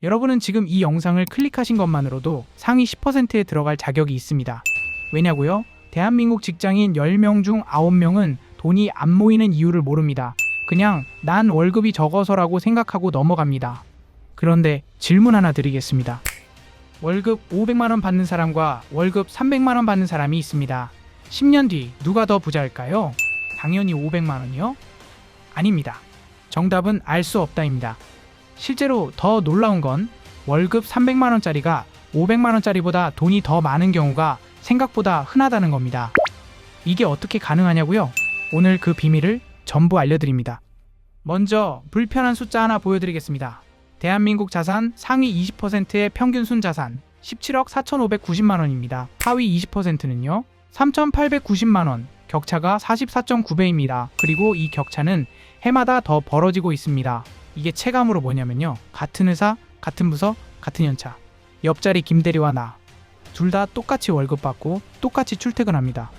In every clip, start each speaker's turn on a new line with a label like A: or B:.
A: 여러분은 지금 이 영상을 클릭하신 것만으로도 상위 10%에 들어갈 자격이 있습니다. 왜냐고요? 대한민국 직장인 10명 중 9명은 돈이 안 모이는 이유를 모릅니다. 그냥 난 월급이 적어서라고 생각하고 넘어갑니다. 그런데 질문 하나 드리겠습니다. 월급 500만 원 받는 사람과 월급 300만 원 받는 사람이 있습니다. 10년 뒤 누가 더 부자일까요? 당연히 500만 원이요? 아닙니다. 정답은 알 수 없다입니다. 실제로 더 놀라운 건 월급 300만 원짜리가 500만 원짜리보다 돈이 더 많은 경우가 생각보다 흔하다는 겁니다. 이게 어떻게 가능하냐고요? 오늘 그 비밀을 전부 알려드립니다. 먼저 불편한 숫자 하나 보여드리겠습니다. 대한민국 자산 상위 20%의 평균 순자산 17억 4,590만 원입니다. 하위 20%는요 3,890만 원, 격차가 44.9배입니다. 그리고 이 격차는 해마다 더 벌어지고 있습니다. 이게 체감으로 뭐냐면요, 같은 회사, 같은 부서, 같은 연차, 옆자리 김대리와 나 둘 다 똑같이 월급 받고 똑같이 출퇴근합니다.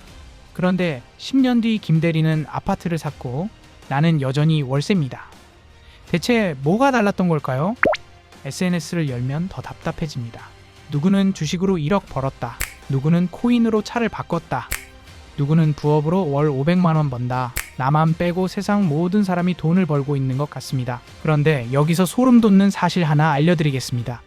A: 그런데 10년 뒤 김대리는 아파트를 샀고 나는 여전히 월세입니다. 대체 뭐가 달랐던 걸까요? SNS를 열면 더 답답해집니다. 누구는 주식으로 1억 벌었다. 누구는 코인으로 차를 바꿨다. 누구는 부업으로 월 500만 원 번다. 나만 빼고 세상 모든 사람이 돈을 벌고 있는 것 같습니다. 그런데 여기서 소름 돋는 사실 하나 알려드리겠습니다.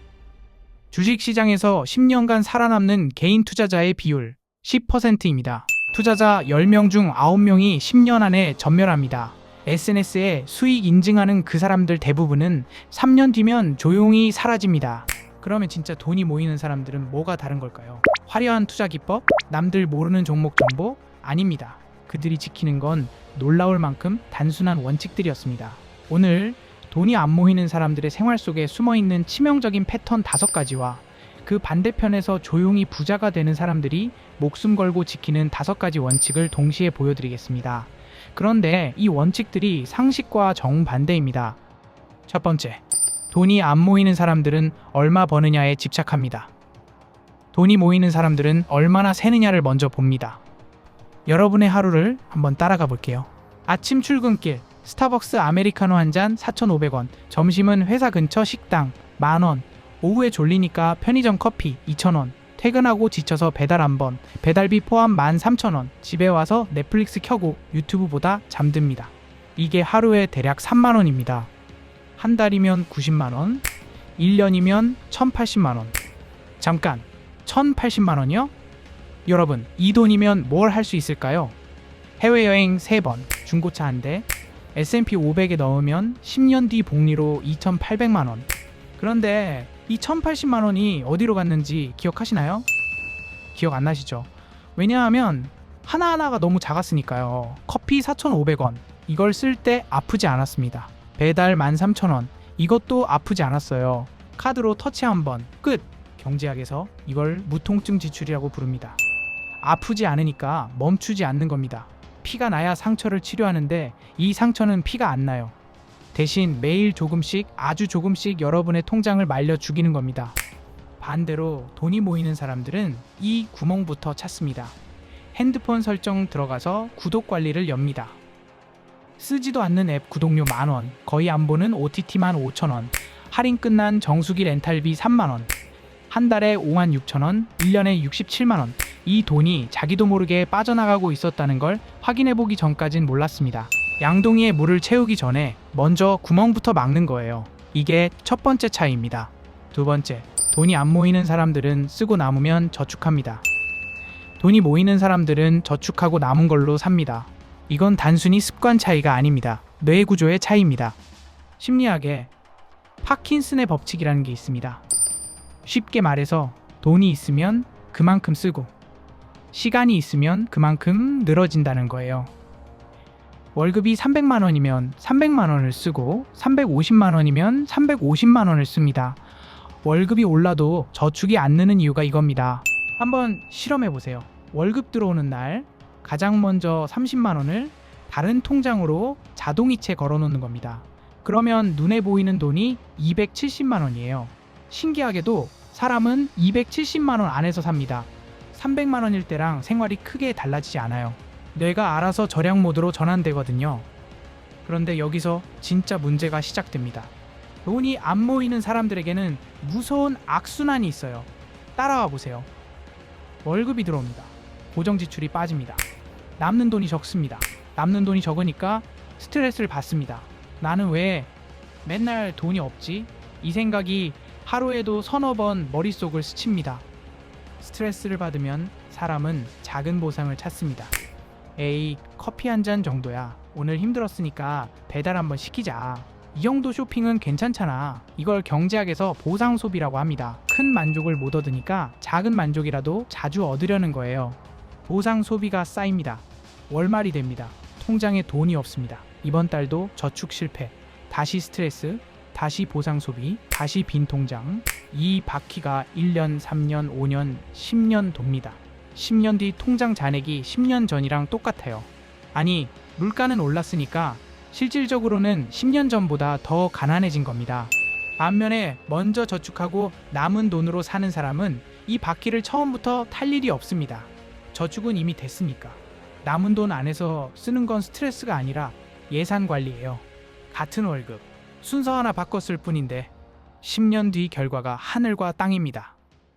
A: 주식시장에서 10년간 살아남는 개인 투자자의 비율 10%입니다. 투자자 10명 중 9명이 10년 안에 전멸합니다. SNS에 수익 인증하는 그 사람들 대부분은 3년 뒤면 조용히 사라집니다. 그러면 진짜 돈이 모이는 사람들은 뭐가 다른 걸까요? 화려한 투자 기법? 남들 모르는 종목 정보? 아닙니다. 그들이 지키는 건 놀라울 만큼 단순한 원칙들이었습니다. 오늘 돈이 안 모이는 사람들의 생활 속에 숨어있는 치명적인 패턴 5가지와 그 반대편에서 조용히 부자가 되는 사람들이 목숨 걸고 지키는 5가지 원칙을 동시에 보여드리겠습니다. 그런데 이 원칙들이 상식과 정반대입니다. 첫 번째, 돈이 안 모이는 사람들은 얼마 버느냐에 집착합니다. 돈이 모이는 사람들은 얼마나 새느냐를 먼저 봅니다. 여러분의 하루를 한번 따라가 볼게요. 아침 출근길, 스타벅스 아메리카노 한 잔 4,500원, 점심은 회사 근처 식당 10,000원, 오후에 졸리니까 편의점 커피 2,000원, 퇴근하고 지쳐서 배달 한 번, 배달비 포함 13,000원, 집에 와서 넷플릭스 켜고 유튜브 보다 잠듭니다. 이게 하루에 대략 3만 원입니다. 한 달이면 90만 원, 1년이면 1,080만 원. 잠깐, 1,080만 원이요? 여러분, 이 돈이면 뭘 할 수 있을까요? 해외여행 3번, 중고차 한 대, S&P 500에 넣으면 10년 뒤 복리로 2,800만 원. 그런데 이 1,080만 원이 어디로 갔는지 기억하시나요? 기억 안 나시죠? 왜냐하면 하나하나가 너무 작았으니까요. 커피 4,500원. 이걸 쓸 때 아프지 않았습니다. 배달 13,000원. 이것도 아프지 않았어요. 카드로 터치 한 번. 끝! 경제학에서 이걸 무통증 지출이라고 부릅니다. 아프지 않으니까 멈추지 않는 겁니다. 피가 나야 상처를 치료하는데 이 상처는 피가 안 나요. 대신 매일 조금씩, 아주 조금씩 여러분의 통장을 말려 죽이는 겁니다. 반대로 돈이 모이는 사람들은 이 구멍부터 찾습니다. 핸드폰 설정 들어가서 구독 관리를 엽니다. 쓰지도 않는 앱 구독료 10,000원, 거의 안 보는 OTT만 5,000원, 할인 끝난 정수기 렌탈비 3만원, 한 달에 56,000원, 1년에 67만원. 이 돈이 자기도 모르게 빠져나가고 있었다는 걸 확인해보기 전까진 몰랐습니다. 양동이에 물을 채우기 전에 먼저 구멍부터 막는 거예요. 이게 첫 번째 차이입니다. 두 번째, 돈이 안 모이는 사람들은 쓰고 남으면 저축합니다. 돈이 모이는 사람들은 저축하고 남은 걸로 삽니다. 이건 단순히 습관 차이가 아닙니다. 뇌 구조의 차이입니다. 심리학에 파킨슨의 법칙이라는 게 있습니다. 쉽게 말해서 돈이 있으면 그만큼 쓰고 시간이 있으면 그만큼 늘어진다는 거예요. 월급이 300만 원이면 300만 원을 쓰고 350만 원이면 350만 원을 씁니다. 월급이 올라도 저축이 안 느는 이유가 이겁니다. 한번 실험해 보세요. 월급 들어오는 날 가장 먼저 30만 원을 다른 통장으로 자동이체 걸어놓는 겁니다. 그러면 눈에 보이는 돈이 270만 원이에요. 신기하게도 사람은 270만 원 안에서 삽니다. 300만 원일 때랑 생활이 크게 달라지지 않아요. 뇌가 알아서 절약 모드로 전환되거든요. 그런데 여기서 진짜 문제가 시작됩니다. 돈이 안 모이는 사람들에게는 무서운 악순환이 있어요. 따라와 보세요. 월급이 들어옵니다. 고정 지출이 빠집니다. 남는 돈이 적습니다. 남는 돈이 적으니까 스트레스를 받습니다. 나는 왜 맨날 돈이 없지? 이 생각이 하루에도 서너 번 머릿속을 스칩니다. 스트레스를 받으면 사람은 작은 보상을 찾습니다. 에이, 커피 한 잔 정도야. 오늘 힘들었으니까 배달 한번 시키자. 이 정도 쇼핑은 괜찮잖아. 이걸 경제학에서 보상 소비라고 합니다. 큰 만족을 못 얻으니까 작은 만족이라도 자주 얻으려는 거예요. 보상 소비가 쌓입니다. 월말이 됩니다. 통장에 돈이 없습니다. 이번 달도 저축 실패. 다시 스트레스, 다시 보상 소비, 다시 빈 통장. 이 바퀴가 1년, 3년, 5년, 10년 돕니다. 10년 뒤 통장 잔액이 10년 전이랑 똑같아요. 아니, 물가는 올랐으니까 실질적으로는 10년 전보다 더 가난해진 겁니다. 반면에 먼저 저축하고 남은 돈으로 사는 사람은 이 바퀴를 처음부터 탈 일이 없습니다. 저축은 이미 됐으니까. 남은 돈 안에서 쓰는 건 스트레스가 아니라 예산 관리예요. 같은 월급, 순서 하나 바꿨을 뿐인데 10년 뒤 결과가 하늘과 땅입니다.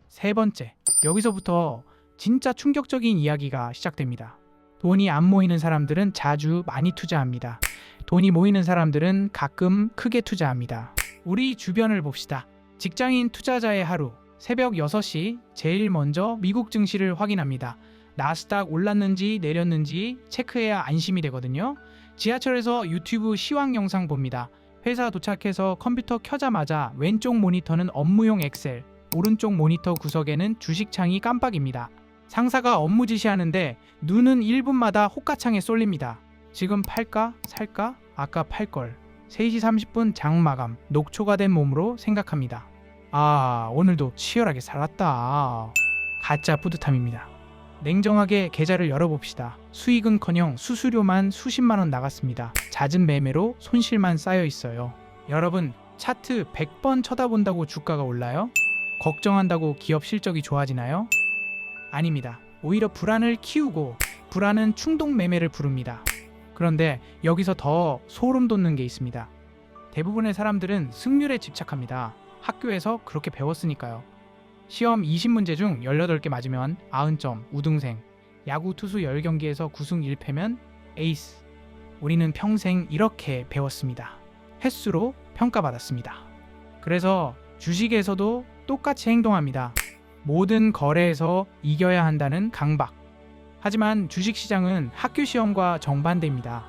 A: 세 번째, 여기서부터 진짜 충격적인 이야기가 시작됩니다. 돈이 안 모이는 사람들은 자주 많이 투자합니다. 돈이 모이는 사람들은 가끔 크게 투자합니다. 우리 주변을 봅시다. 직장인 투자자의 하루, 새벽 6시 제일 먼저 미국 증시를 확인합니다. 나스닥 올랐는지 내렸는지 체크해야 안심이 되거든요. 지하철에서 유튜브 시황 영상 봅니다. 회사 도착해서 컴퓨터 켜자마자 왼쪽 모니터는 업무용 엑셀, 오른쪽 모니터 구석에는 주식창이 깜빡입니다. 상사가 업무 지시하는데 눈은 1분마다 호가창에 쏠립니다. 지금 팔까? 살까? 아까 팔걸. 3시 30분 장 마감, 녹초가 된 몸으로 생각합니다. 아, 오늘도 치열하게 살았다. 가짜 뿌듯함입니다. 냉정하게 계좌를 열어봅시다. 수익은커녕 수수료만 수십만 원 나갔습니다. 잦은 매매로 손실만 쌓여 있어요. 여러분, 차트 100번 쳐다본다고 주가가 올라요? 걱정한다고 기업 실적이 좋아지나요? 아닙니다. 오히려 불안을 키우고 불안은 충동 매매를 부릅니다. 그런데 여기서 더 소름 돋는 게 있습니다. 대부분의 사람들은 승률에 집착합니다. 학교에서 그렇게 배웠으니까요. 시험 20문제 중 18개 맞으면 90점, 우등생. 야구 투수 10경기에서 9승 1패면 에이스. 우리는 평생 이렇게 배웠습니다. 횟수로 평가받았습니다. 그래서 주식에서도 똑같이 행동합니다. 모든 거래에서 이겨야 한다는 강박. 하지만 주식시장은 학교 시험과 정반대입니다.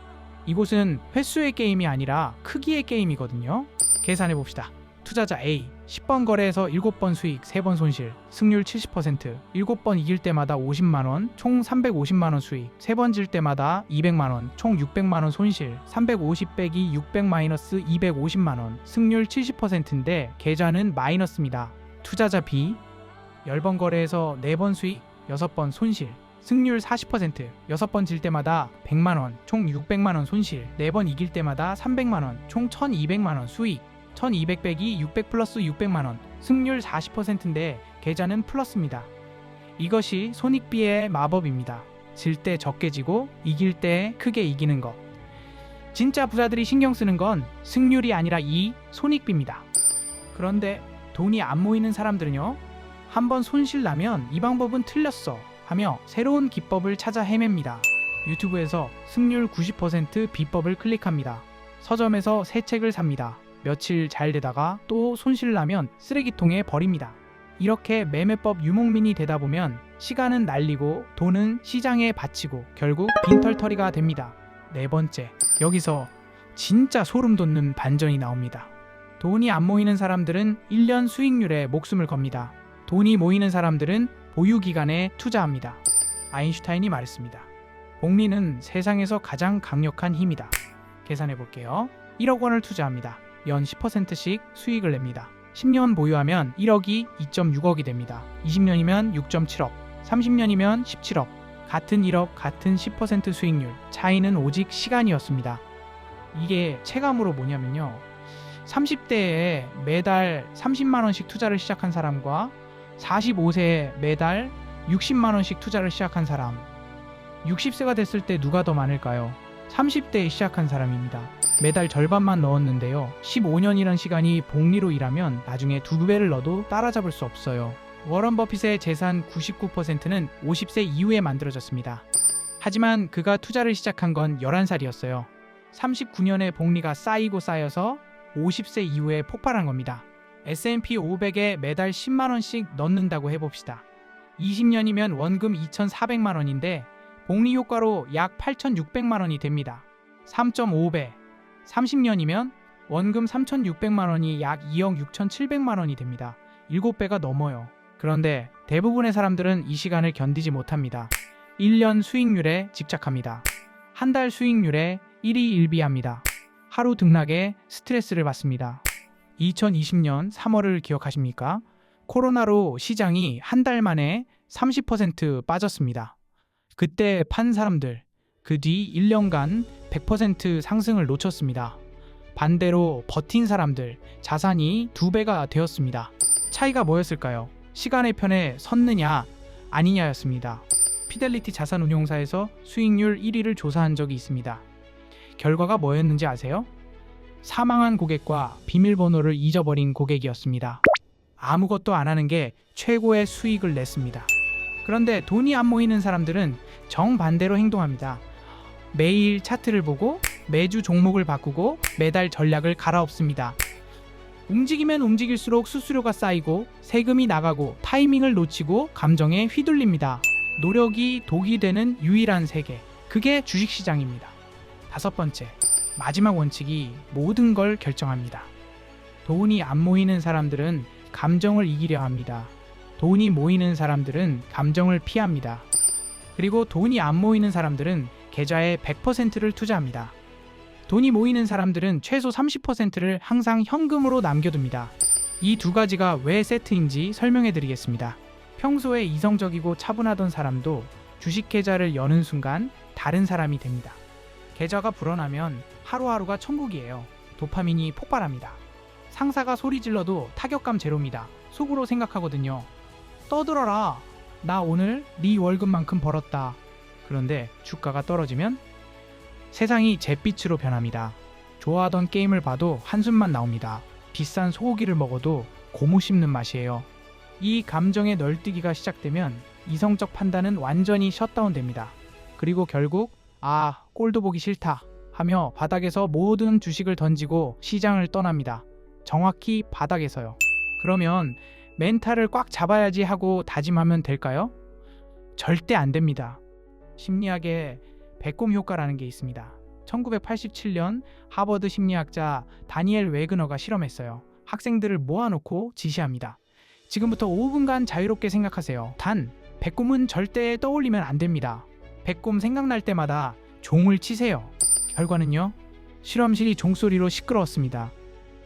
A: 이곳은 횟수의 게임이 아니라 크기의 게임이거든요. 계산해봅시다. 투자자 A, 10번 거래에서 7번 수익, 3번 손실, 승률 70%, 7번 이길 때마다 50만원, 총 350만원 수익, 3번 질 때마다 200만원, 총 600만원 손실, 350 빼기 600 마이너스 250만원, 승률 70%인데 계좌는 마이너스입니다. 투자자 B, 10번 거래에서 4번 수익, 6번 손실, 승률 40%, 6번 질 때마다 100만원, 총 600만원 손실, 4번 이길 때마다 300만원, 총 1200만원 수익, 1200 빼기 600 플러스 600만원, 승률 40%인데 계좌는 플러스입니다. 이것이 손익비의 마법입니다. 질 때 적게 지고 이길 때 크게 이기는 것. 진짜 부자들이 신경 쓰는 건 승률이 아니라 이 손익비입니다. 그런데 돈이 안 모이는 사람들은요, 한번 손실 나면 이 방법은 틀렸어 하며 새로운 기법을 찾아 헤맵니다. 유튜브에서 승률 90% 비법을 클릭합니다. 서점에서 새 책을 삽니다. 며칠 잘 되다가 또 손실 나면 쓰레기통에 버립니다. 이렇게 매매법 유목민이 되다 보면 시간은 날리고 돈은 시장에 바치고 결국 빈털터리가 됩니다. 네 번째, 여기서 진짜 소름 돋는 반전이 나옵니다. 돈이 안 모이는 사람들은 1년 수익률에 목숨을 겁니다. 돈이 모이는 사람들은 보유기간에 투자합니다. 아인슈타인이 말했습니다. 복리는 세상에서 가장 강력한 힘이다. 계산해 볼게요. 1억 원을 투자합니다. 연 10%씩 수익을 냅니다. 10년 보유하면 1억이 2.6억이 됩니다. 20년이면 6.7억, 30년이면 17억. 같은 1억, 같은 10% 수익률. 차이는 오직 시간이었습니다. 이게 체감으로 뭐냐면요. 30대에 매달 30만 원씩 투자를 시작한 사람과 45세에 매달 60만 원씩 투자를 시작한 사람. 60세가 됐을 때 누가 더 많을까요? 30대에 시작한 사람입니다. 매달 절반만 넣었는데요. 15년이란 시간이 복리로 일하면 나중에 2배를 넣어도 따라잡을 수 없어요. 워런 버핏의 재산 99%는 50세 이후에 만들어졌습니다. 하지만 그가 투자를 시작한 건 11살이었어요. 39년의 복리가 쌓이고 쌓여서 50세 이후에 폭발한 겁니다. S&P 500에 매달 10만원씩 넣는다고 해봅시다. 20년이면 원금 2,400만원인데 복리 효과로 약 8,600만원이 됩니다. 3.5배. 30년이면 원금 3,600만원이 약 2억 6,700만원이 됩니다. 7배가 넘어요. 그런데 대부분의 사람들은 이 시간을 견디지 못합니다. 1년 수익률에 집착합니다. 한 달 수익률에 일희일비합니다. 하루 등락에 스트레스를 받습니다. 2020년 3월을 기억하십니까? 코로나로 시장이 한 달 만에 30% 빠졌습니다. 그때 판 사람들, 그 뒤 1년간 100% 상승을 놓쳤습니다. 반대로 버틴 사람들, 자산이 2배가 되었습니다. 차이가 뭐였을까요? 시간의 편에 섰느냐, 아니냐였습니다. 피델리티 자산운용사에서 수익률 1위를 조사한 적이 있습니다. 결과가 뭐였는지 아세요? 사망한 고객과 비밀번호를 잊어버린 고객이었습니다. 아무것도 안 하는 게 최고의 수익을 냈습니다. 그런데 돈이 안 모이는 사람들은 정반대로 행동합니다. 매일 차트를 보고 매주 종목을 바꾸고 매달 전략을 갈아엎습니다. 움직이면 움직일수록 수수료가 쌓이고 세금이 나가고 타이밍을 놓치고 감정에 휘둘립니다. 노력이 독이 되는 유일한 세계, 그게 주식시장입니다. 5번째, 마지막 원칙이 모든 걸 결정합니다. 돈이 안 모이는 사람들은 감정을 이기려 합니다. 돈이 모이는 사람들은 감정을 피합니다. 그리고 돈이 안 모이는 사람들은 계좌에 100%를 투자합니다. 돈이 모이는 사람들은 최소 30%를 항상 현금으로 남겨둡니다. 이 두 가지가 왜 세트인지 설명해 드리겠습니다. 평소에 이성적이고 차분하던 사람도 주식 계좌를 여는 순간 다른 사람이 됩니다. 계좌가 불어나면 하루하루가 천국이에요. 도파민이 폭발합니다. 상사가 소리 질러도 타격감 제로입니다. 속으로 생각하거든요. 떠들어라. 나 오늘 네 월급만큼 벌었다. 그런데 주가가 떨어지면 세상이 잿빛으로 변합니다. 좋아하던 게임을 봐도 한숨만 나옵니다. 비싼 소고기를 먹어도 고무 씹는 맛이에요. 이 감정의 널뛰기가 시작되면 이성적 판단은 완전히 셧다운됩니다. 그리고 결국 꼴도 보기 싫다 하며 바닥에서 모든 주식을 던지고 시장을 떠납니다. 정확히 바닥에서요. 그러면 멘탈을 꽉 잡아야지 하고 다짐하면 될까요? 절대 안 됩니다. 심리학에 배꼽 효과라는 게 있습니다. 1987년 하버드 심리학자 다니엘 웨그너가 실험했어요. 학생들을 모아놓고 지시합니다. 지금부터 5분간 자유롭게 생각하세요. 단, 배꼽은 절대 떠올리면 안 됩니다. 배꼽 생각날 때마다 종을 치세요. 결과는요? 실험실이 종소리로 시끄러웠습니다.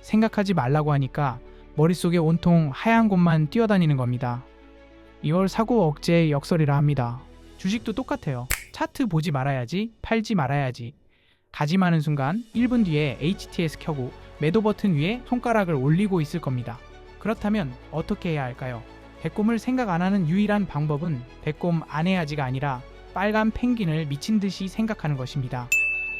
A: 생각하지 말라고 하니까 머릿속에 온통 하얀 곳만 뛰어다니는 겁니다. 이걸 사고 억제의 역설이라 합니다. 주식도 똑같아요. 차트 보지 말아야지, 팔지 말아야지. 다짐하는 순간 1분 뒤에 HTS 켜고 매도 버튼 위에 손가락을 올리고 있을 겁니다. 그렇다면 어떻게 해야 할까요? 배꼽을 생각 안 하는 유일한 방법은 배꼽 안 해야지가 아니라 빨간 펭귄을 미친 듯이 생각하는 것입니다.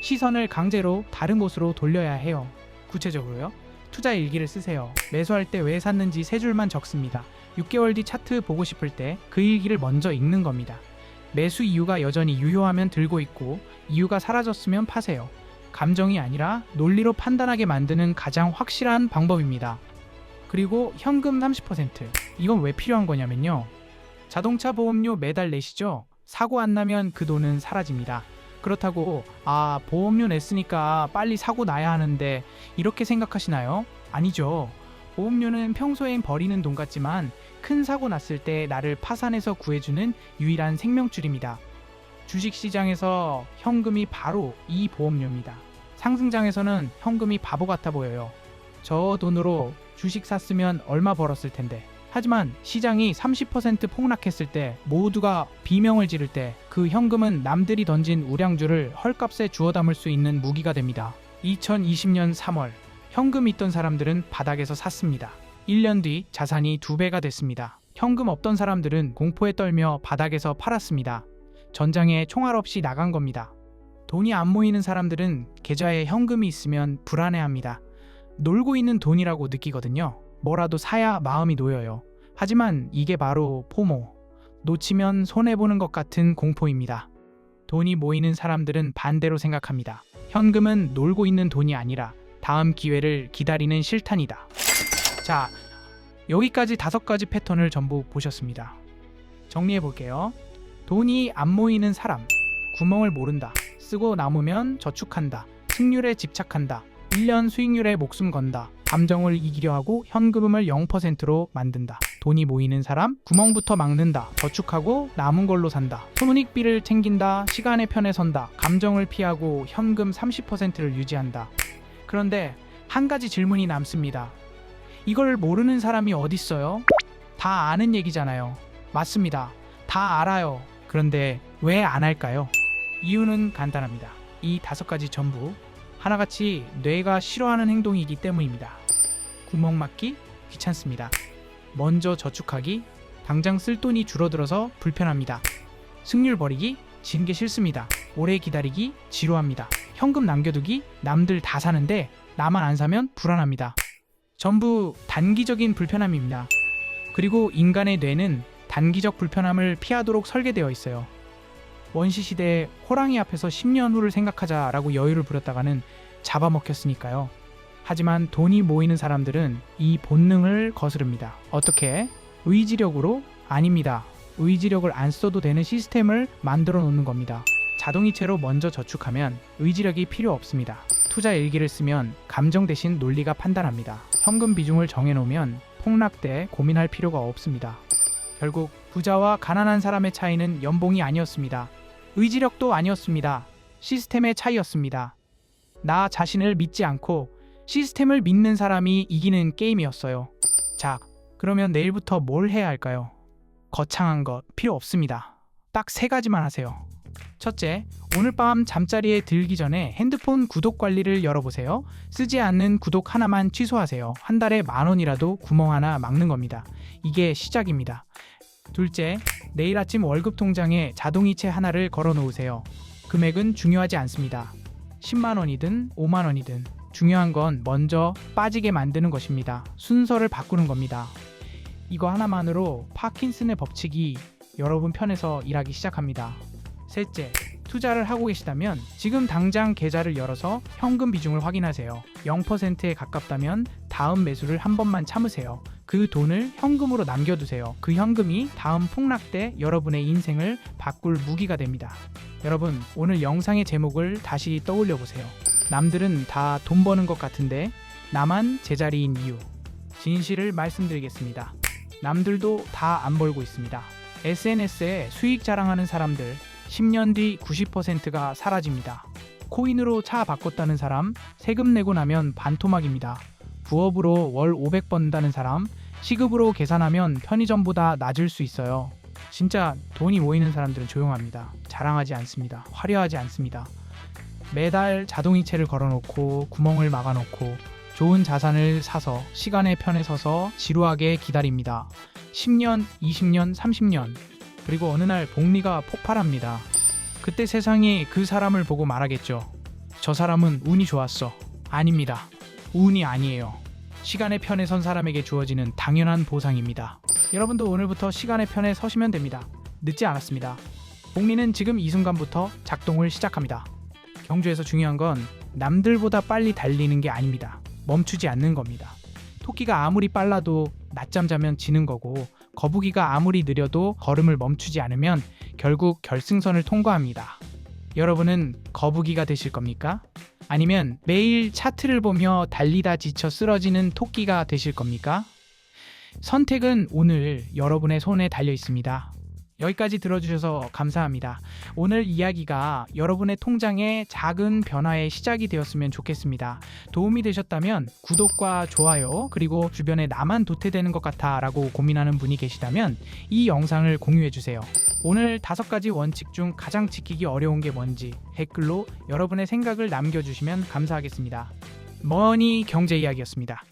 A: 시선을 강제로 다른 곳으로 돌려야 해요. 구체적으로요? 투자 일기를 쓰세요. 매수할 때 왜 샀는지 3줄만 적습니다. 6개월 뒤 차트 보고 싶을 때 그 일기를 먼저 읽는 겁니다. 매수 이유가 여전히 유효하면 들고 있고 이유가 사라졌으면 파세요. 감정이 아니라 논리로 판단하게 만드는 가장 확실한 방법입니다. 그리고 현금 30%. 이건 왜 필요한 거냐면요. 자동차 보험료 매달 내시죠? 사고 안 나면 그 돈은 사라집니다. 그렇다고 보험료 냈으니까 빨리 사고 나야 하는데 이렇게 생각하시나요? 아니죠. 보험료는 평소엔 버리는 돈 같지만 큰 사고 났을 때 나를 파산해서 구해주는 유일한 생명줄입니다. 주식시장에서 현금이 바로 이 보험료입니다. 상승장에서는 현금이 바보 같아 보여요. 저 돈으로 주식 샀으면 얼마 벌었을 텐데. 하지만 시장이 30% 폭락했을 때, 모두가 비명을 지를 때 그 현금은 남들이 던진 우량주를 헐값에 주워 담을 수 있는 무기가 됩니다. 2020년 3월 현금 있던 사람들은 바닥에서 샀습니다. 1년 뒤 자산이 2배가 됐습니다. 현금 없던 사람들은 공포에 떨며 바닥에서 팔았습니다. 전장에 총알 없이 나간 겁니다. 돈이 안 모이는 사람들은 계좌에 현금이 있으면 불안해합니다. 놀고 있는 돈이라고 느끼거든요. 뭐라도 사야 마음이 놓여요. 하지만 이게 바로 포모, 놓치면 손해보는 것 같은 공포입니다. 돈이 모이는 사람들은 반대로 생각합니다. 현금은 놀고 있는 돈이 아니라 다음 기회를 기다리는 실탄이다. 자, 여기까지 5가지 패턴을 전부 보셨습니다. 정리해 볼게요. 돈이 안 모이는 사람, 구멍을 모른다. 쓰고 남으면 저축한다. 승률에 집착한다. 1년 수익률에 목숨 건다. 감정을 이기려 하고 현금을 0%로 만든다. 돈이 모이는 사람, 구멍부터 막는다. 저축하고 남은 걸로 산다. 손익비를 챙긴다. 시간의 편에 선다. 감정을 피하고 현금 30%를 유지한다. 그런데 한 가지 질문이 남습니다. 이걸 모르는 사람이 어딨어요? 다 아는 얘기잖아요. 맞습니다. 다 알아요. 그런데 왜 안 할까요? 이유는 간단합니다. 이 5가지 전부 하나같이 뇌가 싫어하는 행동이기 때문입니다. 구멍 막기 귀찮습니다. 먼저 저축하기 당장 쓸 돈이 줄어들어서 불편합니다. 승률 버리기 지는 게 싫습니다. 오래 기다리기 지루합니다. 현금 남겨두기 남들 다 사는데 나만 안 사면 불안합니다. 전부 단기적인 불편함입니다. 그리고 인간의 뇌는 단기적 불편함을 피하도록 설계되어 있어요. 원시시대에 호랑이 앞에서 10년 후를 생각하자라고 여유를 부렸다가는 잡아먹혔으니까요. 하지만 돈이 모이는 사람들은 이 본능을 거스릅니다. 어떻게? 의지력으로? 아닙니다. 의지력을 안 써도 되는 시스템을 만들어 놓는 겁니다. 자동이체로 먼저 저축하면 의지력이 필요 없습니다. 투자 일기를 쓰면 감정 대신 논리가 판단합니다. 현금 비중을 정해놓으면 폭락 때 고민할 필요가 없습니다. 결국 부자와 가난한 사람의 차이는 연봉이 아니었습니다. 의지력도 아니었습니다. 시스템의 차이였습니다. 나 자신을 믿지 않고 시스템을 믿는 사람이 이기는 게임이었어요. 자, 그러면 내일부터 뭘 해야 할까요? 거창한 것 필요 없습니다. 딱 3가지만 하세요. 첫째, 오늘 밤 잠자리에 들기 전에 핸드폰 구독 관리를 열어보세요. 쓰지 않는 구독 하나만 취소하세요. 한 달에 10,000원이라도 구멍 하나 막는 겁니다. 이게 시작입니다. 둘째, 내일 아침 월급 통장에 자동이체 하나를 걸어 놓으세요. 금액은 중요하지 않습니다. 10만 원이든 5만 원이든 중요한 건 먼저 빠지게 만드는 것입니다. 순서를 바꾸는 겁니다. 이거 하나만으로 파킨슨의 법칙이 여러분 편에서 일하기 시작합니다. 셋째, 투자를 하고 계시다면 지금 당장 계좌를 열어서 현금 비중을 확인하세요. 0%에 가깝다면 다음 매수를 한 번만 참으세요. 그 돈을 현금으로 남겨두세요. 그 현금이 다음 폭락 때 여러분의 인생을 바꿀 무기가 됩니다. 여러분, 오늘 영상의 제목을 다시 떠올려 보세요. 남들은 다 돈 버는 것 같은데 나만 제자리인 이유. 진실을 말씀드리겠습니다. 남들도 다 안 벌고 있습니다. SNS에 수익 자랑하는 사람들 10년 뒤 90%가 사라집니다. 코인으로 차 바꿨다는 사람 세금 내고 나면 반토막입니다. 부업으로 월 500 번다는 사람 시급으로 계산하면 편의점보다 낮을 수 있어요. 진짜 돈이 모이는 사람들은 조용합니다. 자랑하지 않습니다. 화려하지 않습니다. 매달 자동이체를 걸어놓고 구멍을 막아놓고 좋은 자산을 사서 시간의 편에 서서 지루하게 기다립니다. 10년, 20년, 30년 그리고 어느 날 복리가 폭발합니다. 그때 세상이 그 사람을 보고 말하겠죠. 저 사람은 운이 좋았어. 아닙니다. 운이 아니에요. 시간의 편에 선 사람에게 주어지는 당연한 보상입니다. 여러분도 오늘부터 시간의 편에 서시면 됩니다. 늦지 않았습니다. 복리는 지금 이 순간부터 작동을 시작합니다. 경주에서 중요한 건 남들보다 빨리 달리는 게 아닙니다. 멈추지 않는 겁니다. 토끼가 아무리 빨라도 낮잠 자면 지는 거고 거북이가 아무리 느려도 걸음을 멈추지 않으면 결국 결승선을 통과합니다. 여러분은 거북이가 되실 겁니까? 아니면 매일 차트를 보며 달리다 지쳐 쓰러지는 토끼가 되실 겁니까? 선택은 오늘 여러분의 손에 달려 있습니다. 여기까지 들어주셔서 감사합니다. 오늘 이야기가 여러분의 통장에 작은 변화의 시작이 되었으면 좋겠습니다. 도움이 되셨다면 구독과 좋아요 그리고 주변에 나만 도태되는 것 같아 라고 고민하는 분이 계시다면 이 영상을 공유해주세요. 오늘 5가지 원칙 중 가장 지키기 어려운 게 뭔지 댓글로 여러분의 생각을 남겨주시면 감사하겠습니다. 머니 경제 이야기였습니다.